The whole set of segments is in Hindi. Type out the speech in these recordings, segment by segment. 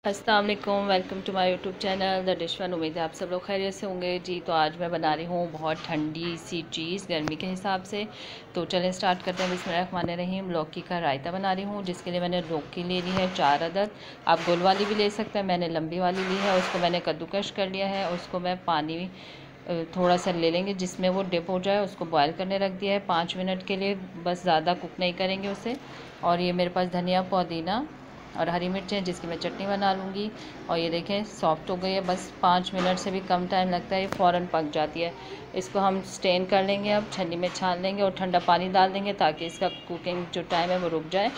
अस्सलाम वालेकुम, welcome to my YouTube channel the dish one. उम्मीद है आप सब लोग खैरियत से होंगे जी। तो आज मैं बना रही हूँ बहुत ठंडी सी चीज़ गर्मी के हिसाब से। तो चलें स्टार्ट करते हैं। बिस्मिल्लाहिर्रहमानिर्रहीम। लौकी का रायता बना रही हूँ, जिसके लिए मैंने लौकी ले ली है 4 अदद। आप गोल वाली भी ले सकते हैं, मैंने लंबी वाली ली है। उसको मैंने कद्दूकश कर लिया है। उसको मैं पानी थोड़ा सा ले लेंगे जिसमें वो डिप हो जाए। उसको बॉयल करने रख दिया है 5 मिनट के लिए, बस ज़्यादा कुक नहीं करेंगे उसे। और ये मेरे पास धनिया, पुदीना और हरी मिर्चें, जिसकी मैं चटनी बना लूँगी। और ये देखें सॉफ्ट हो गई है, बस 5 मिनट से भी कम टाइम लगता है, ये फ़ौरन पक जाती है। इसको हम स्टेन कर लेंगे, अब छन्नी में छान लेंगे और ठंडा पानी डाल देंगे ताकि इसका कुकिंग जो टाइम है वो रुक जाए।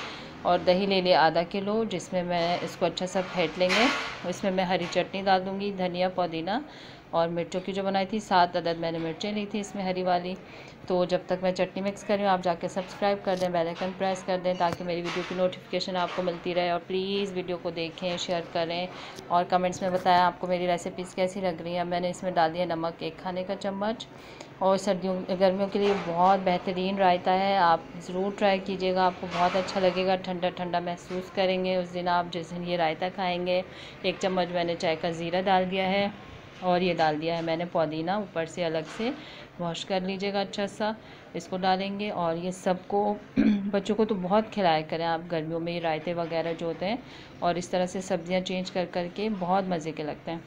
और दही ले लिया आधा किलो, जिसमें मैं इसको अच्छा सा फेंट लेंगे। इसमें मैं हरी चटनी डाल दूँगी, धनिया, पुदीना और मिर्चों की जो बनाई थी 7 अदद मैंने मिर्चें ली थी इसमें हरी वाली। तो जब तक मैं चटनी मिक्स कर रही हूँ, आप जाके सब्सक्राइब कर दें, बेल आइकन प्रेस कर दें ताकि मेरी वीडियो की नोटिफिकेशन आपको मिलती रहे। और प्लीज़ वीडियो को देखें, शेयर करें और कमेंट्स में बताएं आपको मेरी रेसिपीज़ कैसी लग रही हैं। मैंने इसमें डाल दिया नमक 1 खाने का चम्मच। और सर्दियों गर्मियों के लिए बहुत बेहतरीन रायता है, आप ज़रूर ट्राई कीजिएगा, आपको बहुत अच्छा लगेगा। ठंडा ठंडा महसूस करेंगे उस दिन आप जिस दिन ये रायता खाएँगे। 1 चम्मच मैंने चाय का ज़ीरा डाल दिया है और ये डाल दिया है मैंने पुदीना, ऊपर से अलग से वॉश कर लीजिएगा अच्छा सा। इसको डालेंगे और ये सबको बच्चों को तो बहुत खिलाया करें आप गर्मियों में, ये रायते वगैरह जो होते हैं। और इस तरह से सब्जियां चेंज कर कर के बहुत मज़े के लगते हैं।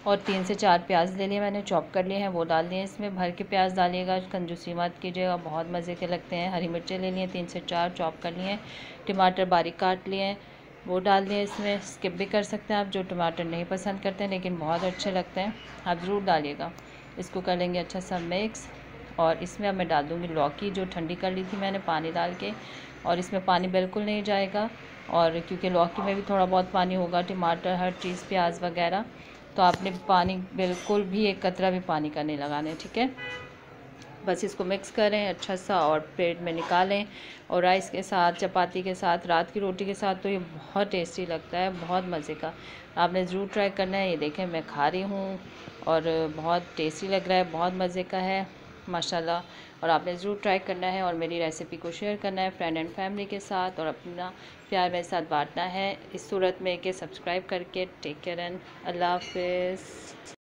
और 3 से 4 प्याज ले लिए मैंने, चॉप कर लिए हैं, वो डाल दिए इसमें। भर के प्याज डालिएगा, कंजूसी मत कीजिएगा, बहुत मज़े के लगते हैं। हरी मिर्चें ले लिए 3 से 4, चॉप कर लिए हैं। टमाटर बारीक काट लिए हैं, वो डाल दिए इसमें। स्किप भी कर सकते हैं आप जो टमाटर नहीं पसंद करते हैं, लेकिन बहुत अच्छे लगते हैं, आप ज़रूर डालिएगा। इसको कर लेंगे अच्छा सा मिक्स। और इसमें अब मैं डाल दूँगी लौकी जो ठंडी कर ली थी मैंने पानी डाल के। और इसमें पानी बिल्कुल नहीं जाएगा, और क्योंकि लौकी में भी थोड़ा बहुत पानी होगा, टमाटर, हर चीज़, प्याज वगैरह, तो आपने पानी बिल्कुल भी एक कतरा भी पानी का नहीं लगाना, ठीक है। बस इसको मिक्स करें अच्छा सा और प्लेट में निकालें। और राइस के साथ, चपाती के साथ, रात की रोटी के साथ तो ये बहुत टेस्टी लगता है, बहुत मज़े का। आपने ज़रूर ट्राई करना है। ये देखें मैं खा रही हूँ और बहुत टेस्टी लग रहा है, बहुत मज़े का है माशाल्लाह। और आपने ज़रूर ट्राई करना है और मेरी रेसिपी को शेयर करना है फ्रेंड एंड फैमिली के साथ, और अपना प्यार मेरे साथ बांटना है इस सूरत में कि सब्सक्राइब करके। टेक केयर एंड अल्लाह हाफ़िज़।